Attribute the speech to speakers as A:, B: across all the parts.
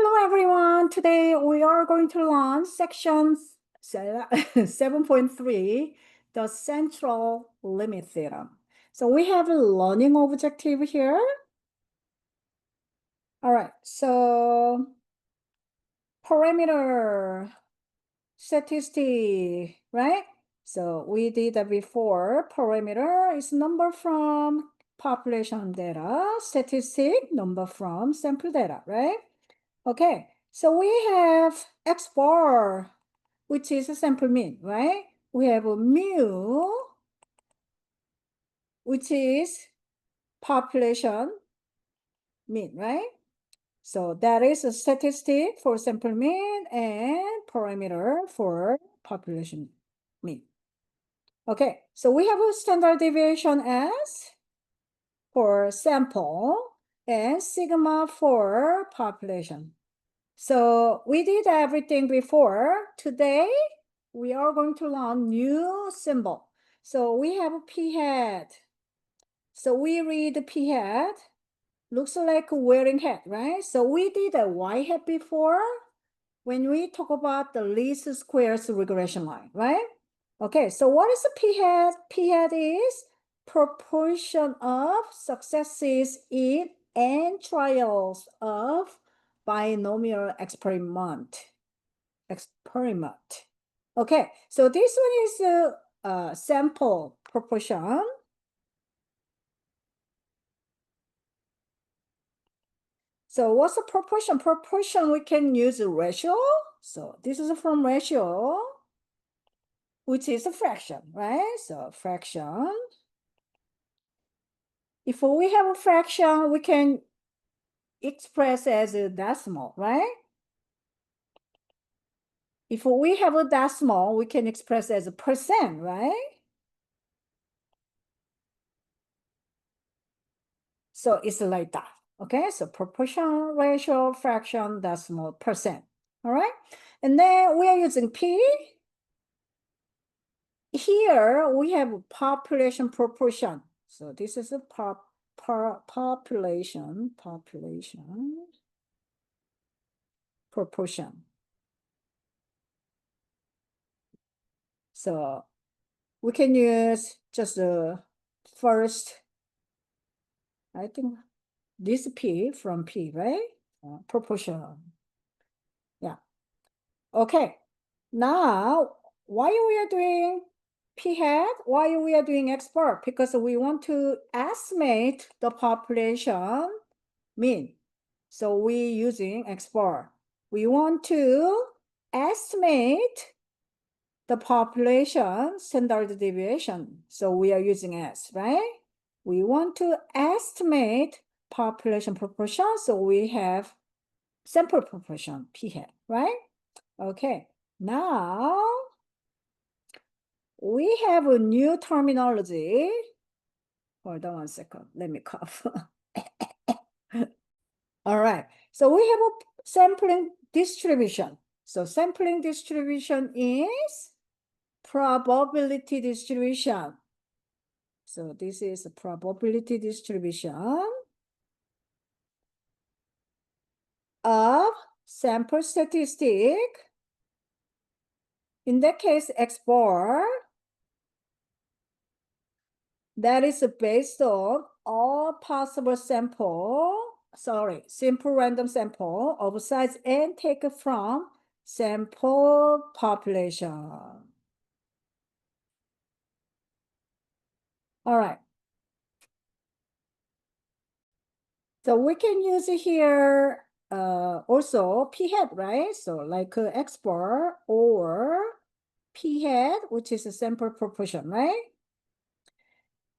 A: Hello, everyone. Today we are going to learn section 7.3, the central limit theorem. So we have a learning objective here. All right, so parameter statistic, right? So we did that before. Parameter is number from population data, statistic number from sample data, right? Okay, so we have X bar, which is a sample mean, right? We have a mu, which is population mean, right? So that is a statistic for sample mean and parameter for population mean. Okay, so we have a standard deviation S for sample and sigma for population. So we did everything before. Today, we are going to learn new symbol. So we have a p hat. So we read p hat. Looks like wearing hat, right? So we did a y hat before when we talk about the least squares regression line, right? Okay, so what is a p hat? P hat is proportion of successes in n trials of binomial experiment. Okay, so this one is a sample proportion. So what's the proportion? Proportion, we can use a ratio. So this is from ratio, which is a fraction, right? So fraction. If we have a fraction, we can express as a decimal, right? If we have a decimal, we can express as a percent, right? So it's like that, okay? So proportion, ratio, fraction, decimal, percent, all right? And then we are using P. Here we have population proportion. So this is a population proportion. So we can use just the first, I think this P from P, right? Proportion. Yeah. Okay. Now, why we are doing p hat? Why we are doing X bar? Because we want to estimate the population mean. So we using X bar. We want to estimate the population standard deviation. So we are using S, right? We want to estimate population proportion. So we have sample proportion, p hat, right? Okay, now we have a new terminology. Hold on 1 second, let me cough. All right, so we have a sampling distribution. So sampling distribution is probability distribution. So this is a probability distribution of sample statistic. In that case, X bar, that is based on all possible simple random sample of size n taken from sample population. All right. So we can use here also p hat, right? So like X bar or p hat, which is a sample proportion, right?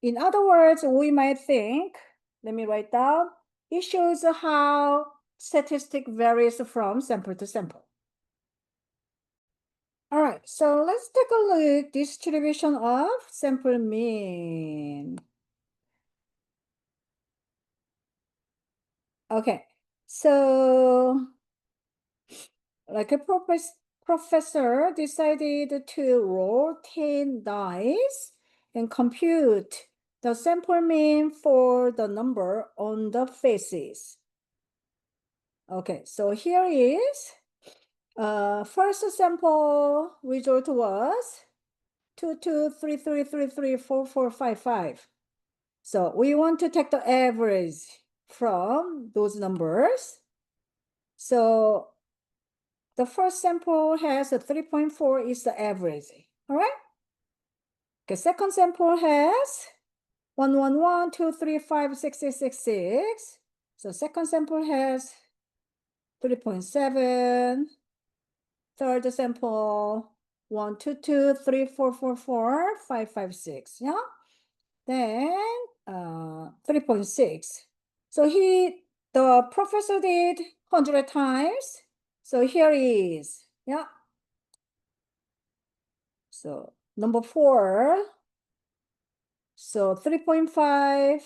A: In other words, we might think, let me write down, it shows how statistic varies from sample to sample. All right, so let's take a look distribution of sample mean. Okay, so like a professor decided to roll 10 dice and compute the sample mean for the number on the faces. Okay, so here is first sample result was 2, 2, 3, 3, 3, 3, 4, 4, 5, 5. So we want to take the average from those numbers. So the first sample has a 3.4 is the average. All right. Okay, second sample has 1, 1, 1, 2, 3, 5, 6, 6, 6, 6. So second sample has 3.7. Third sample 1, 2, 2, 3, 4, 4, 4, 5, 5, 6. Yeah. Then 3.6. So the professor did 100 times. So here is, yeah. So number 4. So 3.5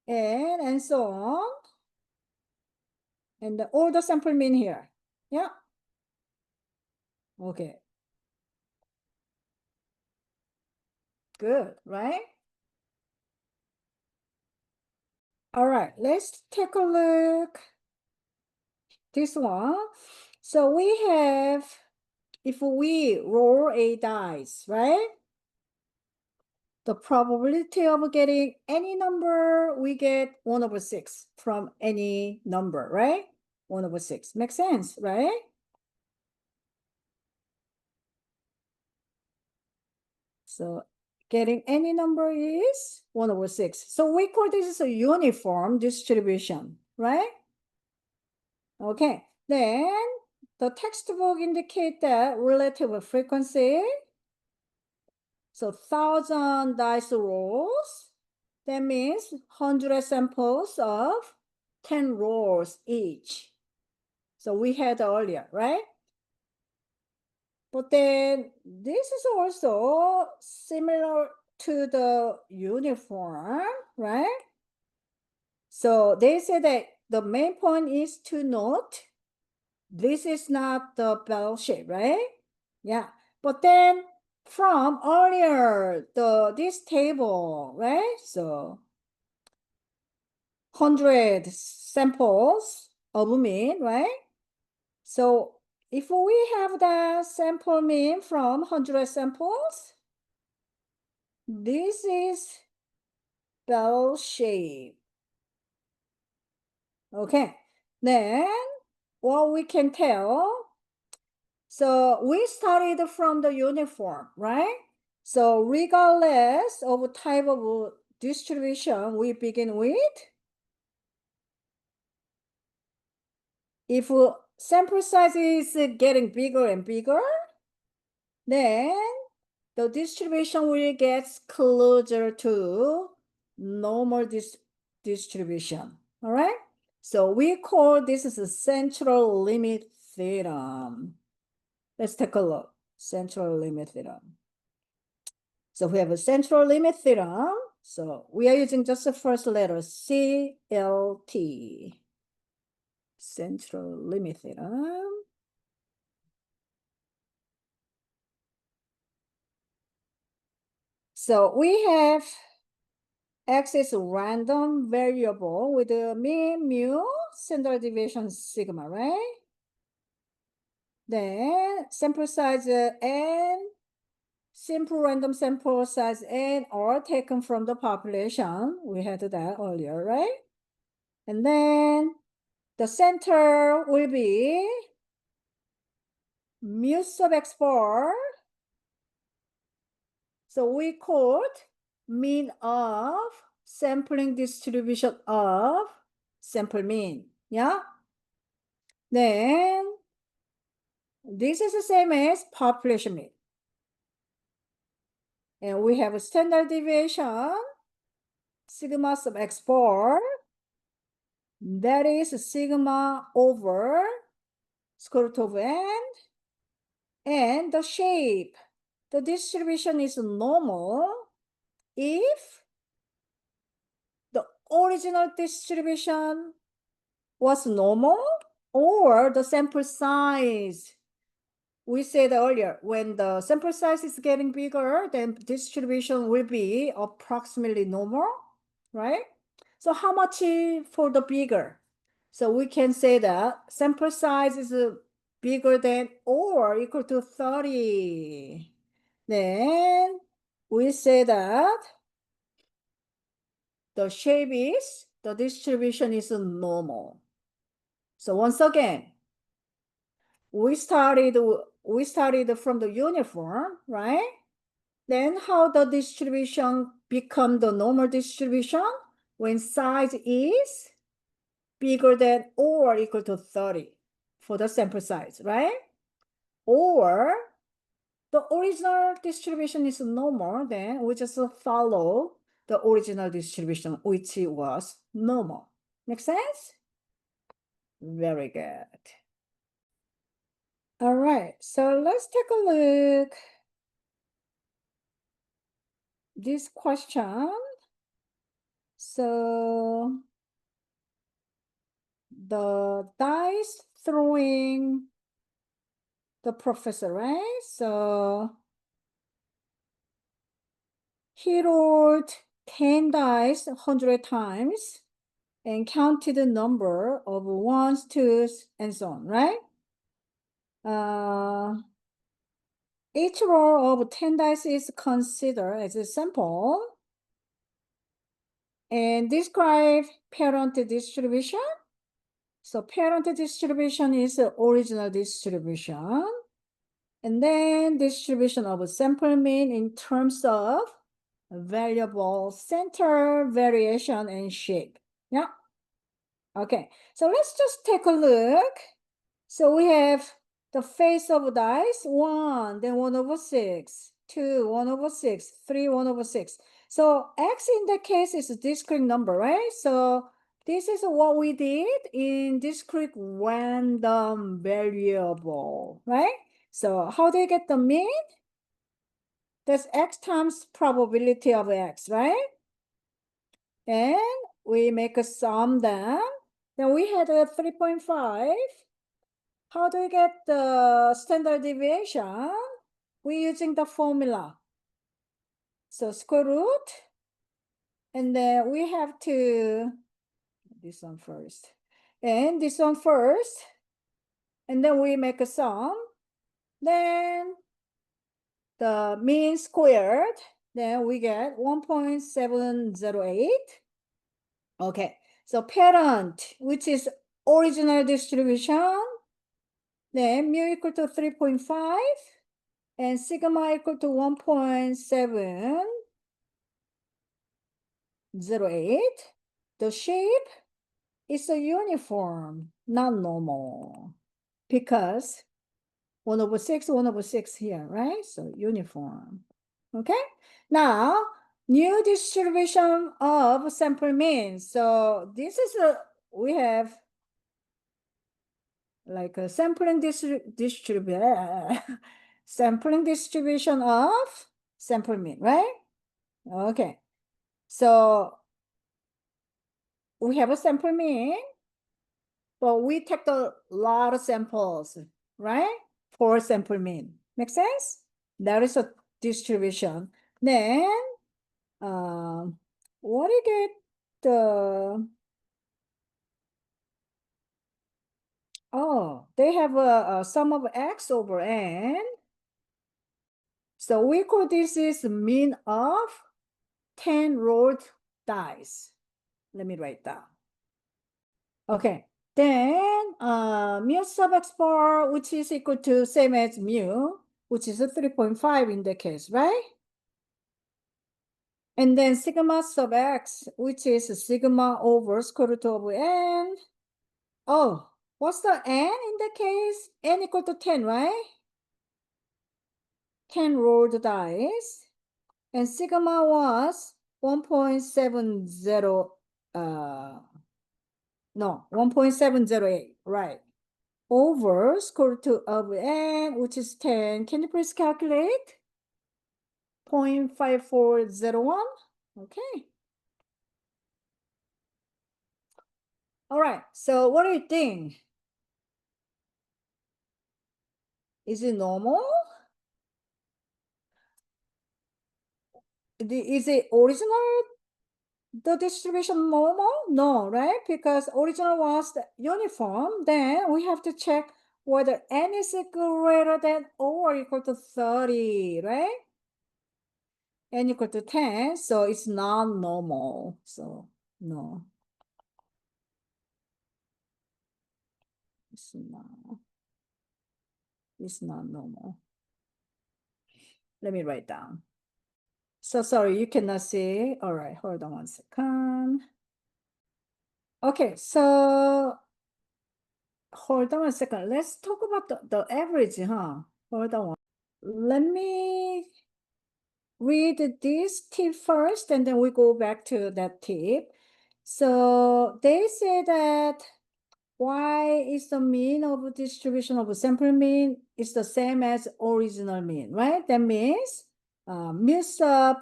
A: and so on. And all the sample mean here. Yeah. Okay. Good, right? All right, let's take a look. This one. So we have, if we roll a dice, right? The probability of getting any number, we get 1/6 from any number, right? 1/6. Makes sense, right? So getting any number is 1/6. So we call this a uniform distribution, right? Okay, then the textbook indicate that relative frequency. So 1,000 dice rolls, that means 100 samples of 10 rolls each. So we had earlier, right? But then this is also similar to the uniform, right? So they say that the main point is to note this is not the bell shape, right? Yeah. But then from earlier, this table, right? So 100 samples of mean, right? So if we have the sample mean from 100 samples, this is bell shape. Okay, then what we can tell, so we started from the uniform, right? So regardless of type of distribution we begin with, if sample size is getting bigger and bigger, then the distribution will get closer to normal distribution. All right. So we call this is a central limit theorem. Let's take a look. Central limit theorem. So we have a central limit theorem. So we are using just the first letter CLT. Central limit theorem. So we have X is a random variable with a mean mu, standard deviation sigma, right? Then sample size n, simple random sample size n are taken from the population. We had that earlier, right? And then the center will be mu sub x bar. So we called mean of sampling distribution of sample mean. Yeah. Then this is the same as population mean. And we have a standard deviation, sigma sub x bar. That is sigma over square root of n. And the shape, the distribution is normal if the original distribution was normal or the sample size. We said earlier, when the sample size is getting bigger, then distribution will be approximately normal, right? So how much for the bigger? So we can say that sample size is bigger than or equal to 30. Then we say that the distribution is normal. So once again, we started from the uniform, right? Then how the distribution become the normal distribution? When size is bigger than or equal to 30 for the sample size, right? Or the original distribution is normal, then we just follow the original distribution, which was normal. Make sense? Very good. All right, so let's take a look this question. So the dice throwing the professor, right? So he rolled 10 dice 100 times and counted the number of ones, twos, and so on, right? Each roll of 10 dice is considered as a sample and describe parent distribution. So parent distribution is the original distribution. And then distribution of sample mean in terms of variable center, variation, and shape. Yeah. Okay. So let's just take a look. So we have the face of dice, 1, then 1/6, 2, 1/6, 3, 1/6. So X in that case is a discrete number, right? So this is what we did in discrete random variable, right? So how do you get the mean? That's X times probability of X, right? And we make a sum then. Then we had a 3.5. How do we get the standard deviation? We're using the formula. So square root, and then we have to, this one first, and this one first, and then we make a sum. Then the mean squared, then we get 1.708. Okay, so parent, which is original distribution, then mu equal to 3.5, and sigma equal to 1.708. The shape is a uniform, not normal, because 1/6, 1/6 here, right? So uniform. Okay. Now, new distribution of sample mean. So this is we have like a sampling distribution of sample mean, right? Okay. So we have a sample mean, but we take a lot of samples, right? For sample mean. Make sense? That is a distribution. Then, what do you get the, oh, they have a sum of X over N. So we call this is mean of 10 rolled dice. Let me write down. Okay, then mu sub x bar, which is equal to same as mu, which is a 3.5 in the case, right? And then sigma sub x, which is sigma over square root of n. Oh, what's the n in the case? N equal to 10, right? 10 rolled dice. And sigma was 1.70, no, 1.708, right? Over square root of n, which is 10. Can you please calculate? 0.5401. Okay. All right. So what do you think? Is it normal? Is it original the distribution normal? No, right? Because original was the uniform. Then we have to check whether n is greater than or equal to 30, right? N equal to 10, so it's non-normal. So no, it's not normal. Let me write down. So sorry, you cannot see. All right, hold on one second. Okay, so hold on one second. Let's talk about the average, huh? Hold on. Let me read this tip first, and then we go back to that tip. So they say that y is the mean of distribution of sample mean is the same as original mean, right? That means mu sub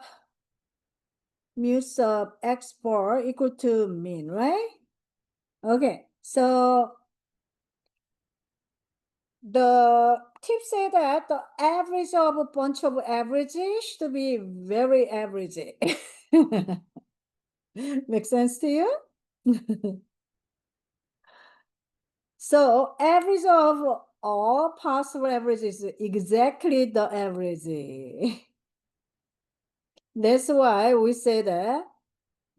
A: x bar equal to mean, right? Okay, so the tip say that the average of a bunch of averages should be very average. Make sense to you? So average of all possible averages is exactly the average. That's why we say that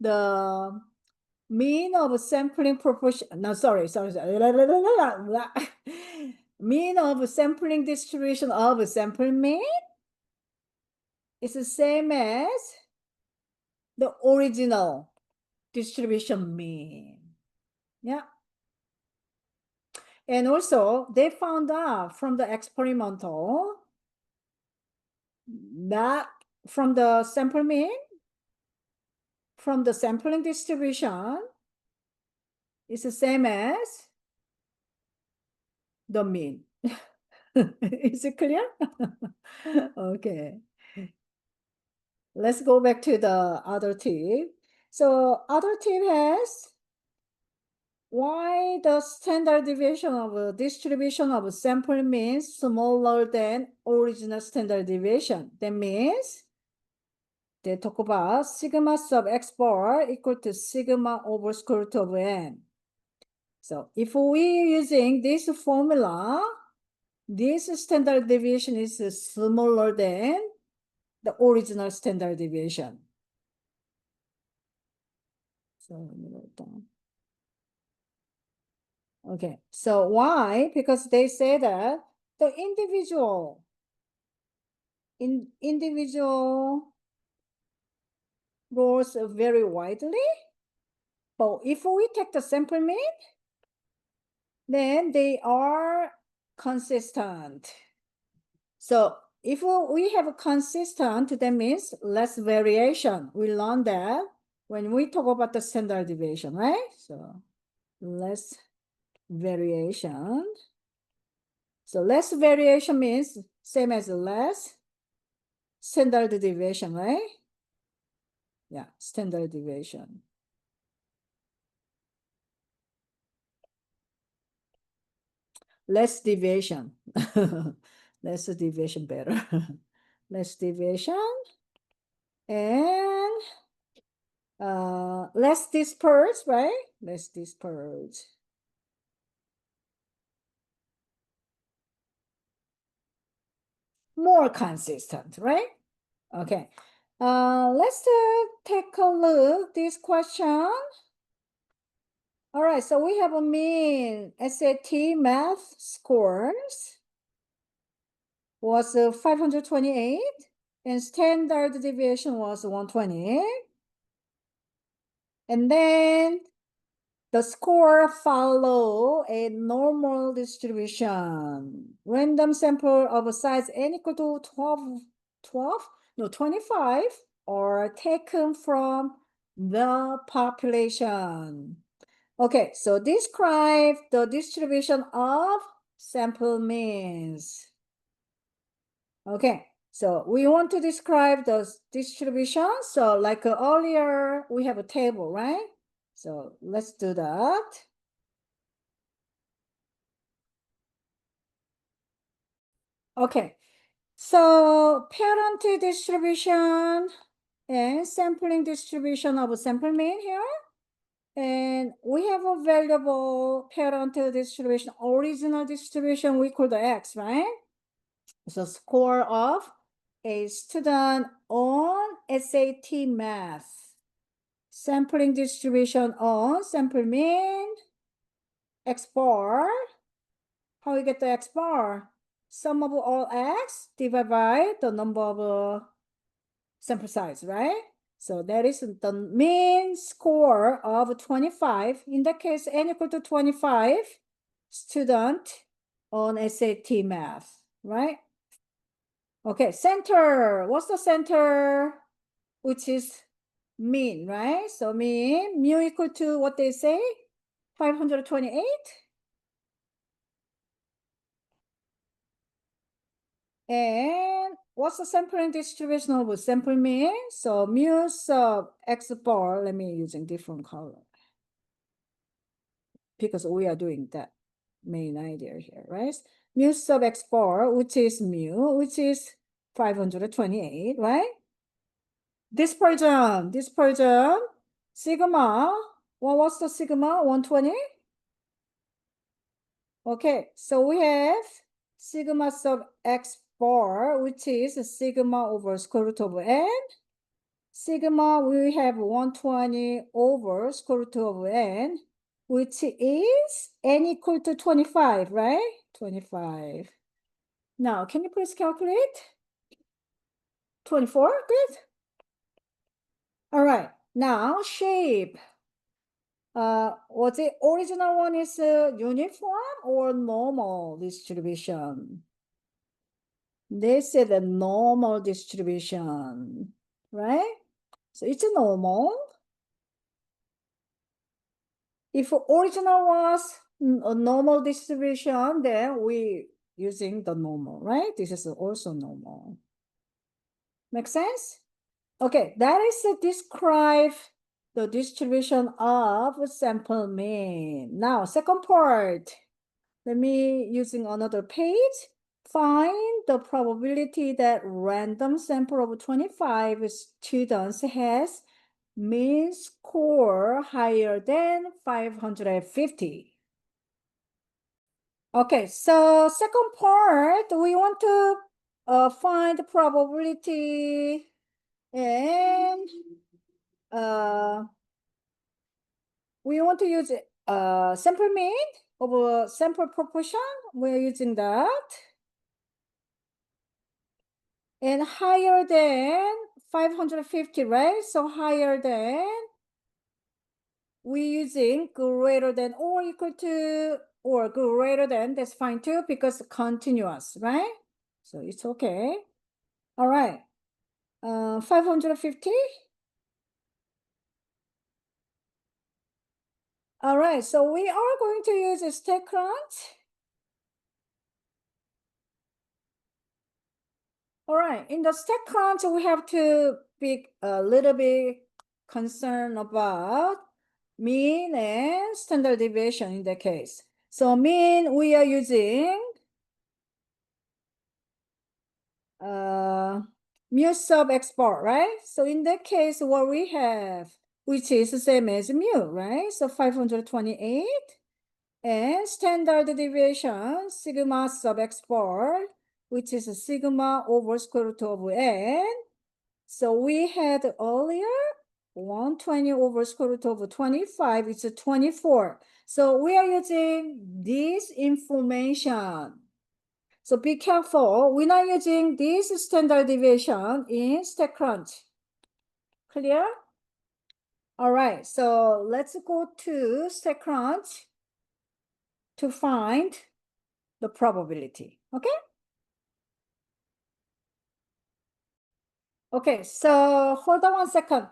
A: the mean of sampling proportion, no, sorry. Mean of sampling distribution of sample mean is the same as the original distribution mean. Yeah. And also they found out from the experimental that from the sample mean, from the sampling distribution is the same as the mean. Is it clear? Okay. Let's go back to the other tip. So other tip has why the standard deviation of a distribution of a sample means smaller than original standard deviation. That means they talk about sigma sub x bar equal to sigma over square root of n. So if we're using this formula, this standard deviation is smaller than the original standard deviation. So let me write down. Okay, so why? Because they say that the individual goes very widely. But if we take the sample mean, then they are consistent. So if we have a consistent, that means less variation. We learned that when we talk about the standard deviation, right? So less variation. So less variation means same as less standard deviation, right? Yeah, standard deviation. Less deviation. Less deviation better. Less deviation and less dispersed, right? Less dispersed. More consistent, right? Okay. Let's take a look this question. All right, so we have a mean SAT math scores was 528 and standard deviation was 120. And then the score follow a normal distribution. Random sample of a size n equal to 25 are taken from the population. Okay, so describe the distribution of sample means. Okay, so we want to describe the distribution. So like earlier, we have a table, right? So let's do that. Okay, so parent distribution and sampling distribution of sample mean here. And we have a variable parent distribution, original distribution, we call the X, right? So score of a student on SAT math. Sampling distribution on sample mean, X bar. How we get the X bar? Sum of all X divided by the number of sample size, right? So that is the mean score of 25. In that case, n equal to 25 student on SAT math, right? Okay, center. What's the center? Which is mean, right? So mean, mu equal to what they say? 528. And what's the sampling distribution of sample mean? So mu sub X bar, let me using different color, because we are doing that main idea here, right? Mu sub X bar, which is mu, which is 528, right? Dispersion, sigma, well, what's the sigma? 120? Okay, so we have sigma sub X bar, which is sigma over square root of n. Sigma, we have 120 over square root of n, which is n equal to 25, right? 25. Now, can you please calculate? 24, good. All right, now shape. Was the original one is uniform or normal distribution? They said a normal distribution, right? So it's a normal. If original was a normal distribution, then we using the normal, right? This is also normal. Make sense? Okay, that is to describe the distribution of sample mean. Now, second part. Let me using another page. Find the probability that random sample of 25 students has mean score higher than 550. Okay, so second part, we want to find the probability and we want to use sample mean over sample proportion. We're using that. And higher than 550, right? So higher than, we using greater than or equal to or greater than, that's fine too, because continuous, right? So it's okay. All right. 550. All right, so we are going to use a stack crunch. All right, in the stack crunch, we have to be a little bit concerned about mean and standard deviation in the case. So mean, we are using mu sub X bar, right? So in that case, what we have, which is the same as mu, right? So 528 and standard deviation sigma sub X bar, which is a sigma over square root of n. So we had earlier 120 over square root of 25, it's a 24. So we are using this information. So be careful, we're not using this standard deviation in StatCrunch. Clear? All right, so let's go to StatCrunch to find the probability, okay? Okay, so hold on 1 second.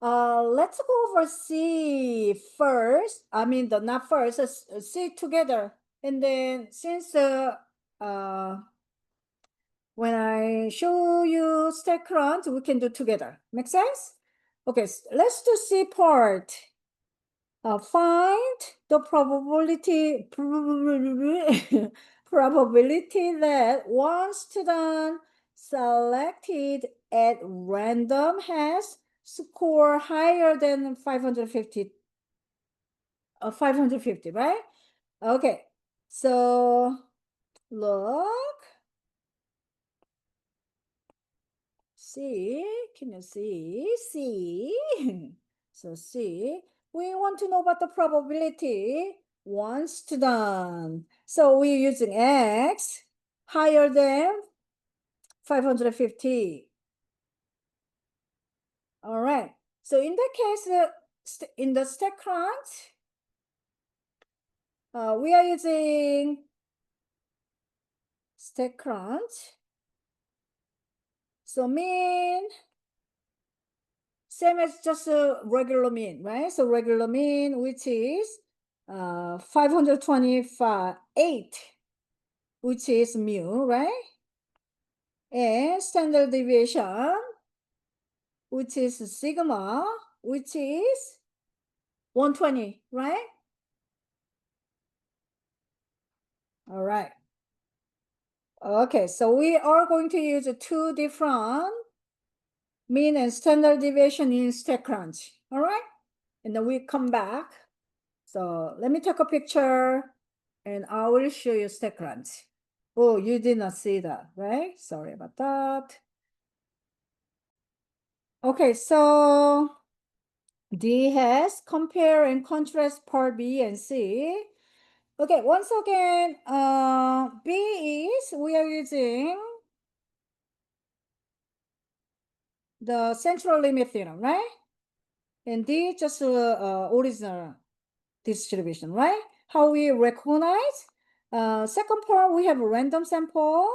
A: Let's go over C first. I mean, not first, C together. And then since when I show you stack crunch, we can do together. Make sense? Okay, let's do C part. Find the probability that one student selected at random has score higher than 550, 550, right? Okay, so look, see, can you see? See, so see, we want to know about the probability once to done. So we're using X higher than 550. All right. So in that case, in the stack crunch, we are using stack crunch. So mean, same as just a regular mean, right? So regular mean, which is 528, which is mu, right? And standard deviation, which is sigma, which is 120, right? All right. Okay, so we are going to use two different mean and standard deviation in StatCrunch. All right, and then we come back. So let me take a picture and I will show you StatCrunch. Oh, you did not see that, right? Sorry about that. Okay, so D has compare and contrast part B and C. Okay, once again, B is we are using the central limit theorem, right? And D just original distribution, right? How we recognize? Second part, we have a random sample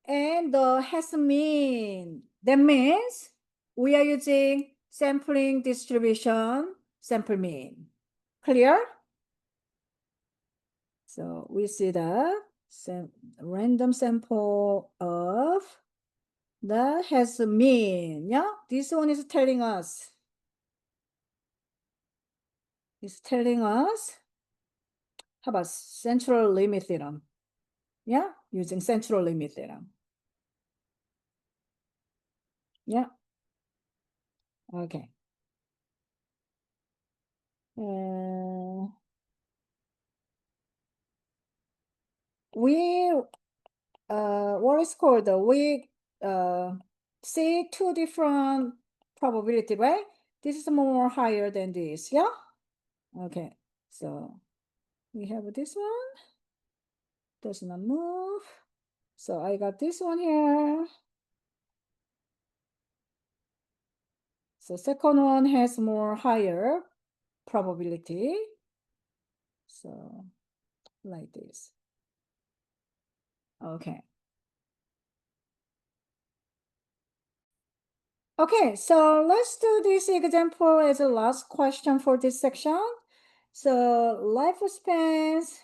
A: and the has mean. That means we are using sampling distribution, sample mean. Clear? So we see the random sample of the has mean. Yeah, this one is telling us. It's telling us. How about central limit theorem? Yeah, using central limit theorem. Yeah. Okay. We what is called we see two different probability, right? This is more higher than this. Yeah. Okay. So we have this one does not move. So I got this one here. So second one has more higher probability. So like this. Okay. Okay, so let's do this example as a last question for this section. So lifespans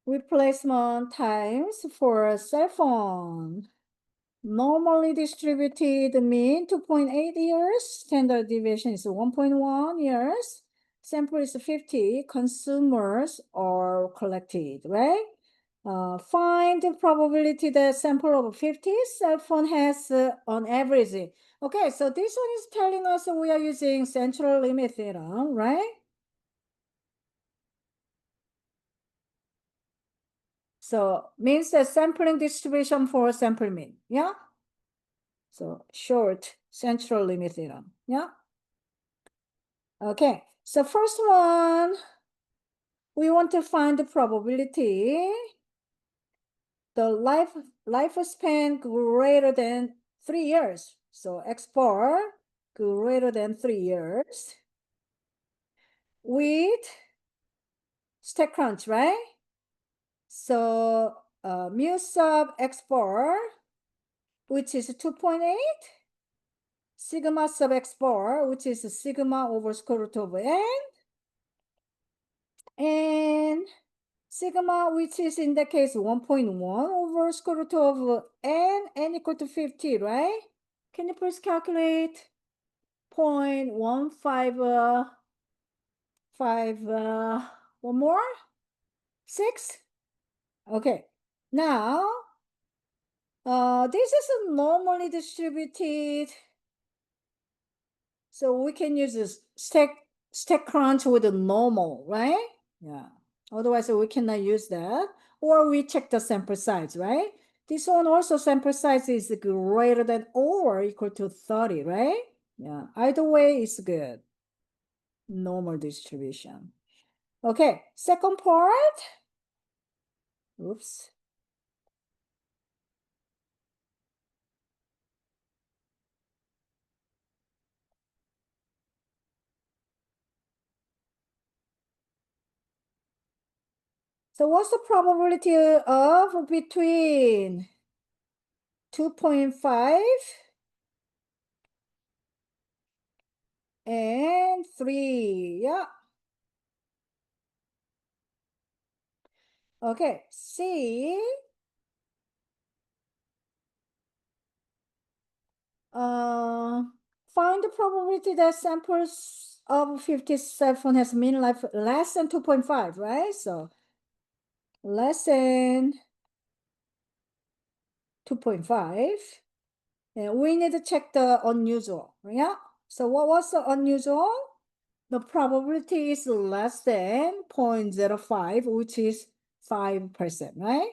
A: replacement times for a cell phone. Normally distributed mean 2.8 years, standard deviation is 1.1 years, sample is 50, consumers are collected, right? Find the probability that sample of 50 cell phone has on average. Okay, so this one is telling us we are using central limit theorem, right? So means the sampling distribution for sample mean, yeah? So short central limit theorem, yeah? Okay, so first one, we want to find the probability the lifespan greater than 3 years. So X bar greater than 3 years with StatCrunch, right? So mu sub X bar, which is 2.8, sigma sub X bar, which is sigma over square root of n, and sigma, which is in the case 1.1 over square root of n equal to 50, right? Can you please calculate 0.155, one more? 6? Okay. Now, This is a normally distributed, so we can use this stack crunch with a normal, right? Yeah. Otherwise, we cannot use that. Or we check the sample size, right? This one also sample size is greater than or equal to 30, right? Yeah. Either way is good. Normal distribution. Okay. Second part. Oops. So what's the probability of between 2.5 and 3? Yeah. Okay. C. Find the probability that samples of 57 has mean life less than 2.5, right? So less than 2.5. And we need to check the unusual, yeah? So what was the unusual? The probability is less than 0.05, which is 5%, right?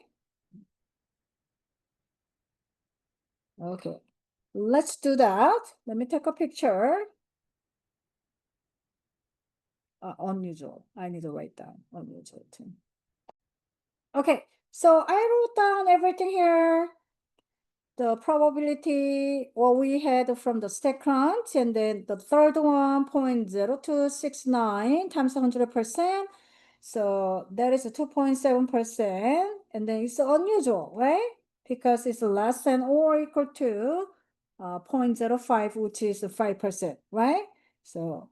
A: Okay, let's do that. Let me take a picture. Unusual. I need to write down unusual too. Okay, so I wrote down everything here. The probability, what we had from the stack crunch, and then the third one, 0.0269 times 100%. So that is a 2.7%, and then it's unusual, right? Because it's less than or equal to 0.05, which is 5%, right? So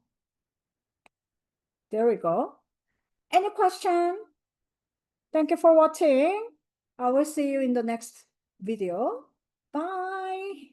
A: there we go. Any question? Thank you for watching. I will see you in the next video. Bye.